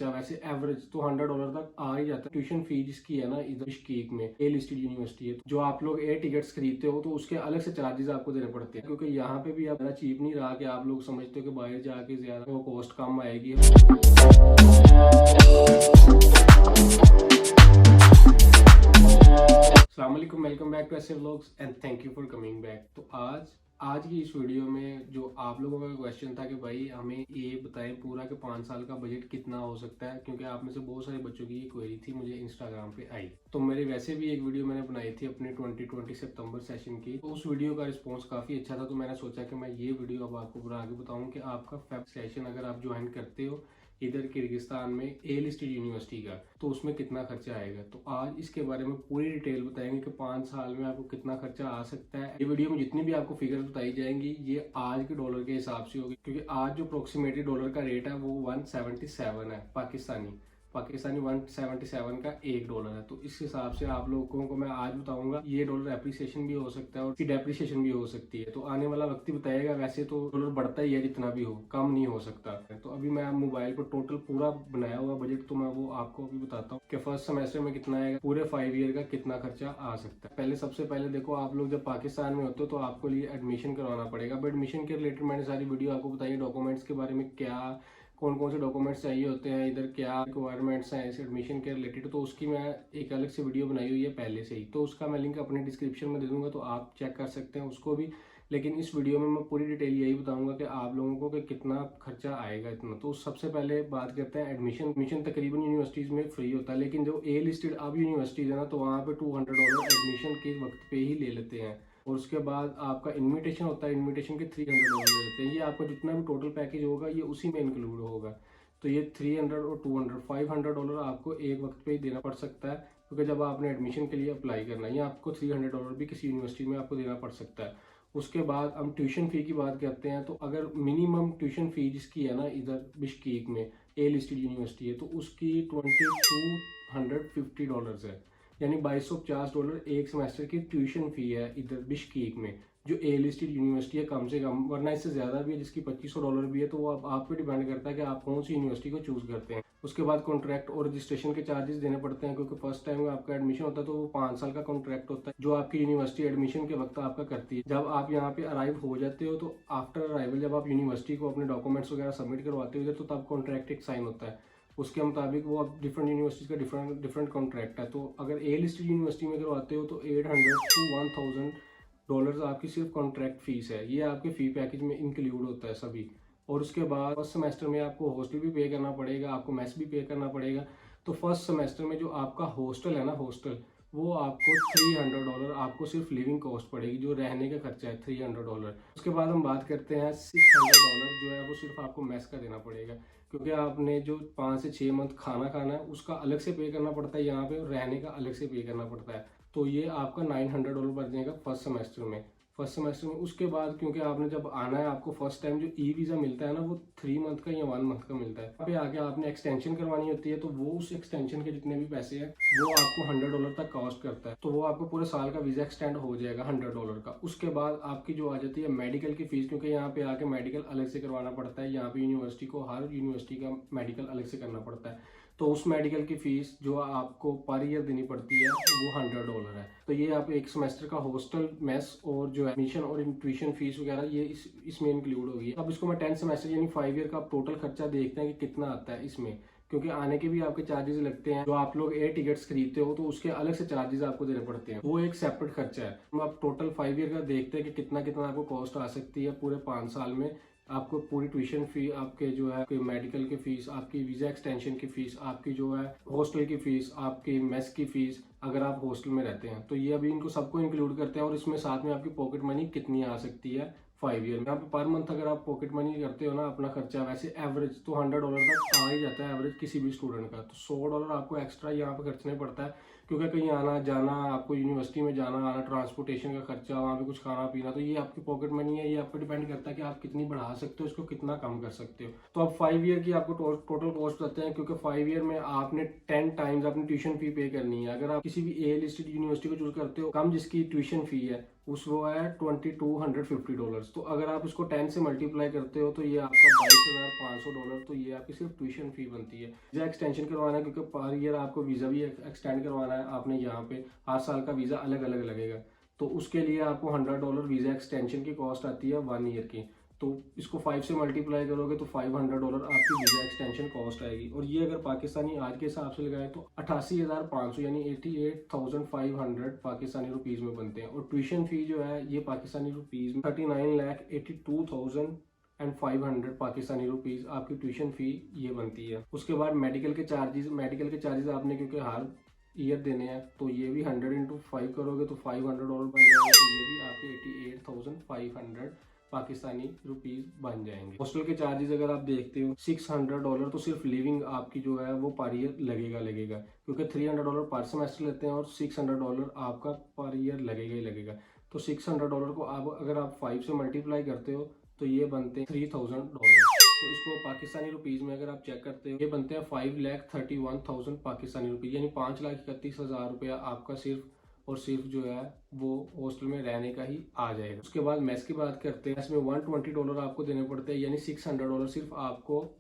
खर्चा वैसे एवरेज तो $100 तक आ ही जाता है। ट्यूशन फी जिसकी है ना इधर बिश्केक में ए लिस्टेड यूनिवर्सिटी है, जो आप लोग एयर टिकट्स खरीदते हो तो उसके अलग से चार्जेस आपको देने पड़ते हैं, क्योंकि यहाँ पे भी आप चीप नहीं रहा कि आप लोग समझते हो कि बाहर जाके ज्यादा वो कॉस्ट कम आएगी। अस्सलाम वालेकुम, वेलकम बैक टू ऐसे vlogs and thank you for coming back. तो आज की इस वीडियो में जो आप लोगों का क्वेश्चन था कि भाई हमें ये बताएं पूरा के 5 साल का बजट कितना हो सकता है, क्योंकि आप में से बहुत सारे बच्चों की ये क्वेरी थी, मुझे इंस्टाग्राम पे आई। तो मेरी वैसे भी एक वीडियो मैंने बनाई थी अपने 2020 सितंबर सेशन की, तो उस वीडियो का रिस्पॉन्स काफ़ी अच्छा था। तो मैंने सोचा कि मैं ये वीडियो अब आपको पूरा आगे बताऊँ कि आपका फेब सेशन अगर आप ज्वाइन करते हो इधर किर्गिस्तान में ए लिस्टेड यूनिवर्सिटी का, तो उसमें कितना खर्चा आएगा। तो आज इसके बारे में पूरी डिटेल बताएंगे कि 5 साल में आपको कितना खर्चा आ सकता है। ये वीडियो में जितनी भी आपको फिगर्स बताई जाएंगी ये आज के डॉलर के हिसाब से होगी, क्योंकि आज जो अप्रोक्सीमेटली डॉलर का रेट है वो 177 है पाकिस्तानी 177 का $1 है। तो इस हिसाब से आप लोगों को मैं आज बताऊंगा ये डॉलर एप्रिसिएशन भी हो सकता है और डेप्रिसिएशन भी हो सकती है। तो आने वाला वक्त ही बताएगा। वैसे तो डॉलर बढ़ता ही है, जितना भी हो कम नहीं हो सकता। तो अभी मैं मोबाइल पर टोटल पूरा बनाया हुआ बजट तो मैं वो आपको अभी बताता हूँ कि फर्स्ट सेमेस्टर में कितना आएगा, पूरे 5 ईयर का कितना खर्चा आ सकता है। पहले सबसे पहले देखो, आप लोग जब पाकिस्तान में होते हो तो आपको लिए एडमिशन करवाना पड़ेगा। अब एडमिशन के रिलेटेड मैंने सारी वीडियो आपको बताई, डॉक्यूमेंट्स के बारे में क्या कौन कौन से डॉक्यूमेंट्स चाहिए होते हैं, इधर क्या रिक्वायरमेंट्स हैं इस एडमिशन के रिलेटेड, तो उसकी मैं एक अलग से वीडियो बनाई हुई है पहले से ही। तो उसका मैं लिंक अपने डिस्क्रिप्शन में दे दूंगा, तो आप चेक कर सकते हैं उसको भी। लेकिन इस वीडियो में मैं पूरी डिटेल यही बताऊंगा कि आप लोगों को कि कितना खर्चा आएगा इतना। तो सबसे पहले बात करते हैं एडमिशन तकरीबन यूनिवर्सिटीज़ में फ्री होता है, लेकिन जो ए लिस्टेड अब यूनिवर्सिटीज़ है ना, तो वहाँ पे $200 एडमिशन के वक्त पे ही ले लेते हैं। और उसके बाद आपका इन्विटेशन होता है, इन्विटेशन के $300 ले लेते हैं। ये आपका जितना भी टोटल पैकेज होगा ये उसी में इंक्लूड होगा। तो ये 300 और 200 $500 आपको एक वक्त पे ही देना पड़ सकता है, क्योंकि जब आपने एडमिशन के लिए अप्लाई करना है, या आपको $300 भी किसी यूनिवर्सिटी में आपको देना पड़ सकता है। उसके बाद हम ट्यूशन फ़ी की बात करते हैं, तो अगर मिनिमम ट्यूशन फ़ी जिसकी है ना इधर बिश्केक में ए लिस्टेड यूनिवर्सिटी है, तो उसकी $2250 है, यानी $2250 एक सेमेस्टर की ट्यूशन फ़ी है इधर बिश्केक में, जो ए लिस्टेड यूनिवर्सिटी है कम से कम। वरना इससे ज़्यादा भी है, जिसकी $2500 भी है। तो वो आप पे डिपेंड करता है कि आप कौन सी यूनिवर्सिटी को चूज़ करते हैं। उसके बाद कॉन्ट्रैक्ट और रजिस्ट्रेशन के चार्जेस देने पड़ते हैं, क्योंकि फर्स्ट टाइम आपका एडमिशन होता है तो वो 5 साल का कॉन्ट्रैक्ट होता है जो आपकी यूनिवर्सिटी एडमिशन के वक्त आपका करती है। जब आप यहाँ पे अराइव हो जाते हो तो आफ्टर अराइवल जब आप यूनिवर्सिटी को अपने डॉक्यूमेंट्स वगैरह सबमिट करवाते हो तो तब कॉन्ट्रैक्ट एक साइन होता है। उसके मुताबिक वो अब डिफरेंट यूनिवर्सिटी का डिफरेंट कॉन्ट्रैक्ट है। तो अगर ए लिस्टेड यूनिवर्सिटी में करवाते हो तो 800 to $1000 आपकी सिर्फ कॉन्ट्रैक्ट फीस है। ये आपके फ़ी पैकेज में इंक्लूड होता है सभी। और उसके बाद फर्स्ट सेमेस्टर में आपको हॉस्टल भी पे करना पड़ेगा, आपको मेस भी पे करना पड़ेगा। तो फर्स्ट सेमेस्टर में जो आपका हॉस्टल है ना, हॉस्टल वो आपको $300 आपको सिर्फ लिविंग कॉस्ट पड़ेगी, जो रहने का खर्चा है $300। उसके बाद हम बात करते हैं $600 जो है वो सिर्फ आपको मेस का देना पड़ेगा, क्योंकि आपने जो 5 से 6 मंथ खाना खाना है उसका अलग से पे करना पड़ता है यहाँ पे, और रहने का अलग से पे करना पड़ता है। तो ये आपका $900 बच जाएगा फर्स्ट सेमेस्टर में। उसके बाद क्योंकि आपने जब आना है, आपको फर्स्ट टाइम जो ई वीज़ा मिलता है ना वो 3 मंथ का या 1 मंथ का मिलता है। यहाँ पे आके आपने एक्सटेंशन करवानी होती है, तो वो उस एक्सटेंशन के जितने भी पैसे हैं वो आपको $100 तक कॉस्ट करता है। तो वो आपको पूरे साल का वीज़ा एक्सटेंड हो जाएगा $100 का। उसके बाद आपकी जो आ जाती है मेडिकल की फीस, क्योंकि यहाँ पे आके मेडिकल अलग से करवाना पड़ता है। यहाँ पे यूनिवर्सिटी को हर यूनिवर्सिटी का मेडिकल अलग से करना पड़ता है। तो उस मेडिकल की फीस जो आपको पर ईयर देनी पड़ती है वो $100 है। तो ये आप एक सेमेस्टर का हॉस्टल, मेस और जो एडमिशन और ट्यूशन फीस वगैरह ये इसमें इंक्लूड होगी। अब इसको मैं 10 सेमेस्टर यानी 5 ईयर का टोटल खर्चा देखते हैं कि कितना आता है इसमें, क्योंकि आने के भी आपके चार्जेस लगते हैं। जो आप लोग एयर टिकट्स खरीदते हो तो उसके अलग से चार्जेस आपको देने पड़ते हैं, वो एक सेपरेट खर्चा है। तो आप टोटल 5 ईयर का देखते हैं कि कितना कितना आपको कॉस्ट आ सकती है पूरे 5 साल में। आपको पूरी ट्यूशन फी, आपके जो है मेडिकल की फीस, आपकी वीज़ा एक्सटेंशन की फीस, आपकी जो है हॉस्टल की फीस, आपकी मेस की फीस अगर आप हॉस्टल में रहते हैं, तो ये अभी इनको सबको इंक्लूड करते हैं। और इसमें साथ में आपकी पॉकेट मनी कितनी आ सकती है 5 ईयर में। यहाँ पे पर मंथ अगर आप पॉकेट मनी करते हो ना अपना खर्चा, वैसे एवरेज तो $100 तक आ ही जाता है एवरेज किसी भी स्टूडेंट का। तो $100 आपको एक्स्ट्रा यहाँ पे खर्चना पड़ता है, क्योंकि कहीं आना जाना, आपको यूनिवर्सिटी में जाना आना, ट्रांसपोर्टेशन का खर्चा, वहाँ पे कुछ खाना पीना, तो ये आपकी पॉकेट मनी है। ये आप पे डिपेंड करता है कि आप कितनी बढ़ा सकते हो, इसको कितना कम कर सकते हो। तो अब 5 ईयर की आपको टोटल कॉस्ट बताते हैं, क्योंकि 5 ईयर में आपने 10 टाइम्स अपनी ट्यूशन फी पे करनी है। अगर आप किसी भी ए लिस्टेड यूनिवर्सिटी को चूज करते हो, कम जिसकी ट्यूशन फी है उस वो है $2250। तो अगर आप इसको 10 से मल्टीप्लाई करते हो तो ये आपका $22,500, तो ये आपकी सिर्फ ट्यूशन फी बनती है। वीज़ा एक्सटेंशन करवाना है क्योंकि पर ईयर आपको वीज़ा भी एक्सटेंड करवाना है आपने, यहाँ पे हर साल का वीज़ा अलग अलग लगेगा। तो उसके लिए आपको $100 वीज़ा एक्सटेंशन की कॉस्ट आती है 1 ईयर की। तो इसको 5 से मल्टीप्लाई करोगे तो $500 आपकी वीज़ा एक्सटेंशन कॉस्ट आएगी। और ये अगर पाकिस्तानी आज के हिसाब से लगाए तो 88,500 यानी 88,500 पाकिस्तानी रुपीज़ में बनते हैं। और ट्यूशन फ़ी जो है ये पाकिस्तानी रुपीज़ में 39,82,500 पाकिस्तानी रुपीज़ आपकी ट्यूशन फ़ी ये बनती है। उसके बाद मेडिकल के चार्जेस आपने क्योंकि हर ईयर देने हैं, तो ये भी 100 × 5 करोगे तो $500 बन जाएंगे। तो ये भी आपके 88,500 पाकिस्तानी रुपीज़ बन जाएंगे। हॉस्टल के चार्जेस अगर आप देखते हो $600 तो सिर्फ लिविंग आपकी जो है वो पर ईयर लगेगा, क्योंकि $300 पर सेमेस्टर लेते हैं और $600 आपका पर ईयर लगेगा ही लगेगा। तो $600 को आप अगर आप 5 से मल्टीप्लाई करते हो तो ये बनते हैं $3,000। तो इसको पाकिस्तानी रुपीज़ में अगर आप चेक करते हो ये बनते हैं 5,31,000 पाकिस्तानी रुपीज़, यानी 5,31,000 रुपया आपका सिर्फ और सिर्फ जो है वो हॉस्टल में रहने का ही आ जाएगा। उसके बाद मेस की बात करते हैं, इसमें $120 आपको देने पड़ते हैं, यानी $600 सिर्फ आपको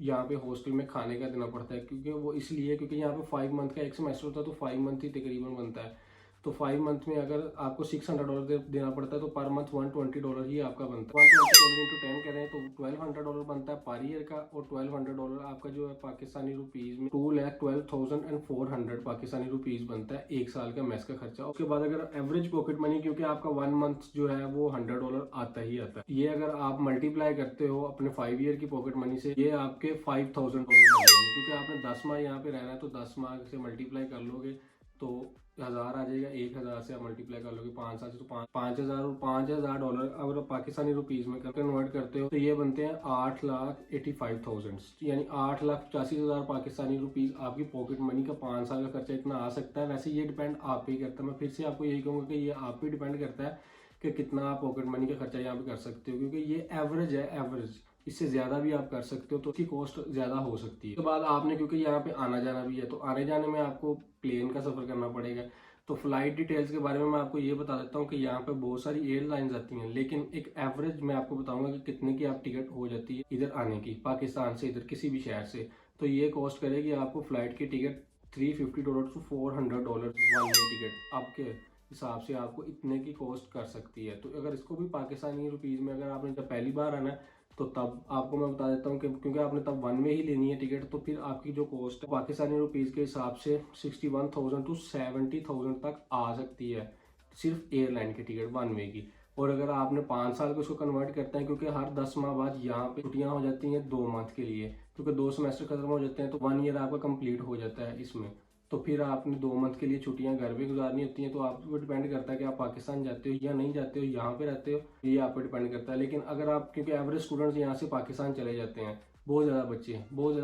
यहाँ पे हॉस्टल में खाने का देना पड़ता है। क्योंकि वो इसलिए क्योंकि यहाँ पे 5 मंथ का एक सेमेस्टर होता है, तो 5 मंथ ही तकरीबन बनता है। तो 5 मंथ में अगर आपको $600 देना पड़ता है तो पर मंथ $120 ही आपका बनता है। $120 इंटू 10 करें तो $1,200 बनता है पर ईयर का, और $1,200 आपका जो है पाकिस्तानी रुपीज़ में 2,12,400 पाकिस्तानी रुपीज़ बनता है एक साल का मेस का खर्चा। उसके बाद अगर एवरेज पॉकेट मनी, क्योंकि आपका 1 मंथ जो है वो $100 आता ही आता है, ये अगर आप मल्टीप्लाई करते हो अपने 5 ईयर की पॉकेट मनी से ये आपके $5,000 क्योंकि आपने 10 माह यहाँ पे रहना है, तो 10 माह से मल्टीप्लाई कर लोगे तो 1000 आ जाएगा। 1000 से आप मल्टीप्लाई कर लोगे 5 साल से तो 5,000, और $5,000 अगर पाकिस्तानी रुपीज़ में कन्वर्ट करते हो तो ये बनते हैं 8,85,000, यानी 8,85,000 पाकिस्तानी रुपीज़ आपकी पॉकेट मनी का 5 साल का खर्चा इतना आ सकता है। वैसे ये डिपेंड आप पे ही करता है। मैं फिर से आपको यही कहूँगा कि ये आप पे डिपेंड करता है कि कितना आप पॉकेट मनी का खर्चा यहाँ पे कर सकते हो, क्योंकि ये एवरेज है, एवरेज इससे ज़्यादा भी आप कर सकते हो तो उसकी कॉस्ट ज़्यादा हो सकती है। उसके बाद आपने क्योंकि यहाँ पे आना जाना भी है, तो आने जाने में आपको प्लेन का सफ़र करना पड़ेगा। तो फ्लाइट डिटेल्स के बारे में मैं आपको ये बता देता हूँ कि यहाँ पे बहुत सारी एयरलाइंस आती हैं, लेकिन एक एवरेज मैं आपको बताऊंगा कि कितने की आप टिकट हो जाती है इधर आने की, पाकिस्तान से इधर किसी भी शहर से। तो ये कॉस्ट करेगी आपको फ्लाइट की ticket $350 to $400 one way ticket, आपके हिसाब से आपको इतने की कॉस्ट कर सकती है। तो अगर इसको भी पाकिस्तानी रुपीज़ में अगर आपने जब पहली बार आना है तो तब आपको मैं बता देता हूँ कि क्योंकि आपने तब वन वे ही लेनी है टिकट, तो फिर आपकी जो कॉस्ट है पाकिस्तानी रुपीज़ के हिसाब से 61,000 to 70,000 तक आ सकती है सिर्फ एयरलाइन की टिकट वन वे की। और अगर आपने 5 साल को उसको कन्वर्ट करते हैं, क्योंकि हर 10 माह बाद यहाँ पे छुट्टियाँ हो जाती हैं 2 मंथ के लिए, क्योंकि 2 सेमेस्टर खत्म हो जाते हैं तो 1 ईयर आपका कंप्लीट हो जाता है इसमें। तो फिर आपने 2 मंथ के लिए छुट्टियां घर पे गुजारनी होती हैं, तो आप पे डिपेंड करता है कि आप पाकिस्तान जाते हो या नहीं जाते हो, यहाँ पे रहते हो, ये आप पे डिपेंड करता है। लेकिन अगर आप क्योंकि एवरेज स्टूडेंट्स यहाँ से पाकिस्तान चले जाते हैं, बहुत ज़्यादा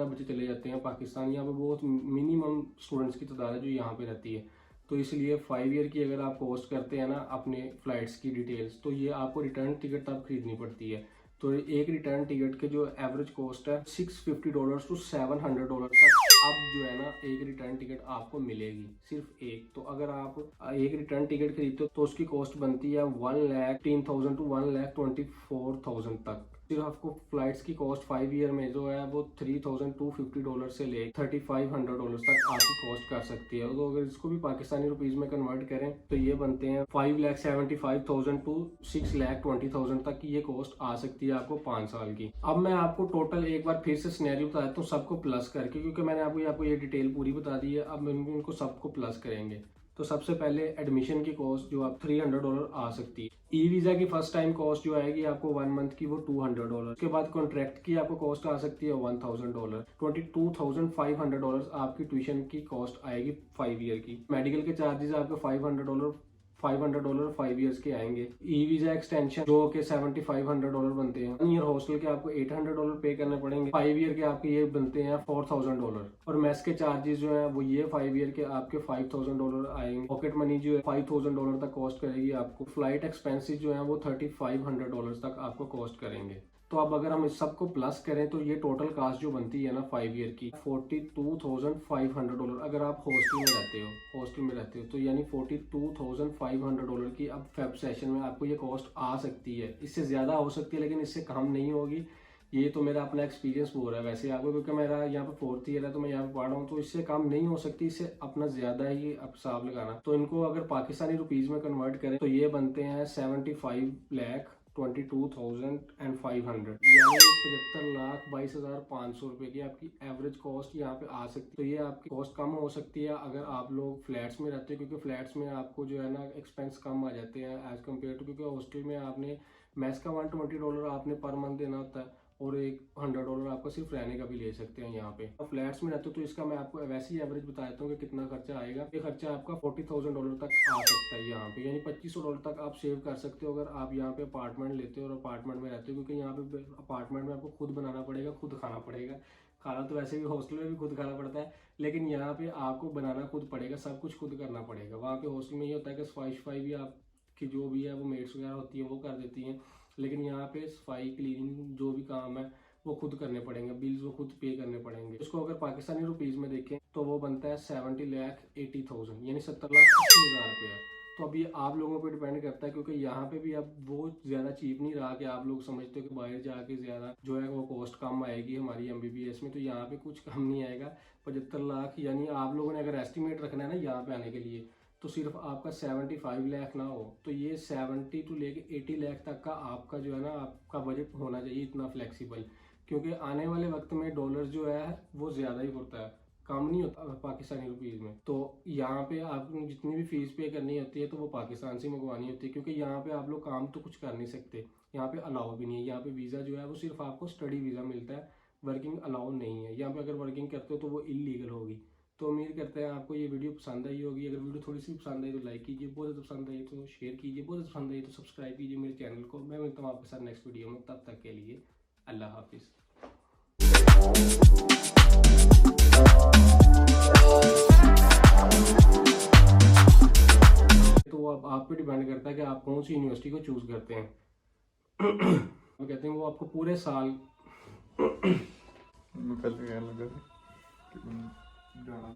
बच्चे चले जाते हैं पाकिस्तान, यहाँ पे बहुत मिनिमम स्टूडेंट्स की तादाद है जो यहाँ पे रहती है। तो इसलिए 5 ईयर की अगर आप कॉस्ट करते हैं ना अपने फ़्लाइट्स की डिटेल्स, तो ये आपको रिटर्न टिकट तब खरीदनी पड़ती है। तो एक रिटर्न टिकट के जो एवरेज कॉस्ट है $650 to $700 तक अब जो है ना एक रिटर्न टिकट आपको मिलेगी, सिर्फ एक। तो अगर आप एक रिटर्न टिकट खरीदते हो तो उसकी कॉस्ट बनती है 1,10,000 to 1,24,000 तक। फिर आपको फ्लाइट्स की कॉस्ट 5 ईयर में जो है वो $3,250 से ले $3,500 तक आपकी कॉस्ट कर सकती है। तो अगर इसको भी पाकिस्तानी रुपीज़ में कन्वर्ट करें तो ये बनते हैं 5,75,000 to 6,20,000 तक की ये कॉस्ट आ सकती है आपको 5 साल की। अब मैं आपको टोटल एक बार फिर से सिनेरियो बता देता हूँ सबको प्लस करके, क्योंकि मैंने आपको ये डिटेल पूरी बता दी है। अब इनको सबको प्लस करेंगे। तो सबसे पहले एडमिशन की कॉस्ट जो आप $300 आ सकती है। ई वीज़ा की फर्स्ट टाइम कॉस्ट जो आएगी आपको 1 मंथ की वो $200। उसके बाद कॉन्ट्रैक्ट की आपको कॉस्ट आ सकती है $1,000। $22,500 आपकी ट्यूशन की कॉस्ट आएगी 5 ईयर की। मेडिकल के चार्जेस आपके $500 5 ईयर्स के आएंगे। ई वीज़ा एक्सटेंशन जो कि $7,500 बनते हैं। 1 ईयर हॉस्टल के आपको $800 पे करने पड़ेंगे। 5 ईयर के आपके ये बनते हैं $4,000। और मेस के चार्जेस जो है वो ये 5 ईयर के आपके $5,000 आएंगे। पॉकेट मनी जो है $5,000 तक कॉस्ट करेगी आपको। फ्लाइट एक्सपेंसेस जो है वो $3,500 तक आपको कॉस्ट करेंगे। तो अब अगर हम इस सबको प्लस करें तो ये टोटल कास्ट जो बनती है ना 5 ईयर की $42,500। अगर आप हॉस्टल में रहते हो तो यानी $42,500 की अब फेब सेशन में आपको ये कॉस्ट आ सकती है। इससे ज़्यादा हो सकती है लेकिन इससे कम नहीं होगी। ये तो मेरा अपना एक्सपीरियंस बोल रहा है वैसे आपको, क्योंकि मेरा यहाँ पे 4th ईयर है तो मैं यहाँ पे पढ़ रहा हूँ, तो इससे कम नहीं हो सकती, इससे अपना ज़्यादा ही अब हिसाब लगाना। तो इनको अगर पाकिस्तानी रुपीज़ में कन्वर्ट करें तो ये बनते हैं 75,22,500 यानी 75,22,500 रुपये की आपकी एवरेज कॉस्ट यहाँ पे आ सकती है। तो ये आपकी कॉस्ट कम हो सकती है अगर आप लोग फ्लैट्स में रहते हो, क्योंकि फ्लैट्स में आपको जो है ना एक्सपेंस कम आ जाते हैं एज कम्पेयर टू, क्योंकि हॉस्टल में आपने मैस का $120 आपने पर मंथ देना होता है और एक $100 आपको सिर्फ रहने का भी ले सकते हैं यहाँ पे। तो फ्लैट्स में रहते हो तो इसका मैं आपको वैसे ही एवरेज बता देता हूँ कि कितना खर्चा आएगा। ये खर्चा आपका $40,000 तक आ सकता है यहाँ पे, यानी $2,500 तक आप सेव कर सकते हो अगर आप यहाँ पे अपार्टमेंट लेते हो और अपार्टमेंट में रहते हो, क्योंकि यहाँ पे अपार्टमेंट में आपको खुद बनाना पड़ेगा, खुद खाना पड़ेगा। खाना तो वैसे भी हॉस्टल में भी खुद खाना पड़ता है, लेकिन यहाँ पे आपको बनाना खुद पड़ेगा, सब कुछ खुद करना पड़ेगा। वहाँ पे हॉस्टल में ये होता है कि सफाई भी आपकी जो भी है वो मेड्स वगैरह होती है वो कर देती हैं, लेकिन यहाँ पे सफाई क्लीनिंग जो भी काम है वो खुद करने पड़ेंगे, बिल्स वो खुद पे करने पड़ेंगे। इसको अगर पाकिस्तानी रुपीज़ में देखें तो वो बनता है 70,80,000 यानी 70,80,000 रुपये। तो अभी आप लोगों पे डिपेंड करता है, क्योंकि यहाँ पे भी अब वो ज़्यादा चीप नहीं रहा कि आप लोग समझते हो कि बाहर जाके ज़्यादा जो है वो कॉस्ट कम आएगी हमारी MBBS में, तो यहाँ पे कुछ कम नहीं आएगा। 75 लाख यानी आप लोगों ने अगर एस्टिमेट रखना है ना यहाँ पे आने के लिए तो सिर्फ आपका 75 लाख ना हो, तो ये 70 टू लेके 80 लाख तक का आपका जो है ना आपका बजट होना चाहिए, इतना फ्लेक्सिबल। क्योंकि आने वाले वक्त में डॉलर जो है वो ज़्यादा ही पड़ता है, कम नहीं होता पाकिस्तानी रुपीज़ में। तो यहाँ पे आपको जितनी भी फीस पे करनी होती है तो वो पाकिस्तान से मंगवानी होती है, क्योंकि यहाँ पे आप लोग काम तो कुछ कर नहीं सकते, यहाँ पे अलाउ भी नहीं है। यहाँ पे वीज़ा जो है वो सिर्फ आपको स्टडी वीज़ा मिलता है, वर्किंग अलाउ नहीं है। यहाँ पे अगर वर्किंग करते हो तो वो इलीगल होगी। तो उम्मीद करते हैं आपको ये वीडियो पसंद आई होगी। अगर वीडियो थोड़ी सी पसंद आई तो लाइक कीजिए, बहुत ज़्यादा पसंद आई तो शेयर कीजिए, बहुत ज़्यादा पसंद आई तो सब्सक्राइब कीजिए मेरे चैनल को। मैं मिलता हूँ आपके साथ नेक्स्ट वीडियो में, तब तक के लिए अल्लाह हाफिज़। तो अब आप पे डिपेंड करता है कि आप कौन सी यूनिवर्सिटी को चूज़ करते हैं। वो कहते हैं वो आपको पूरे साल मैं पहले कहने लगा कि जाना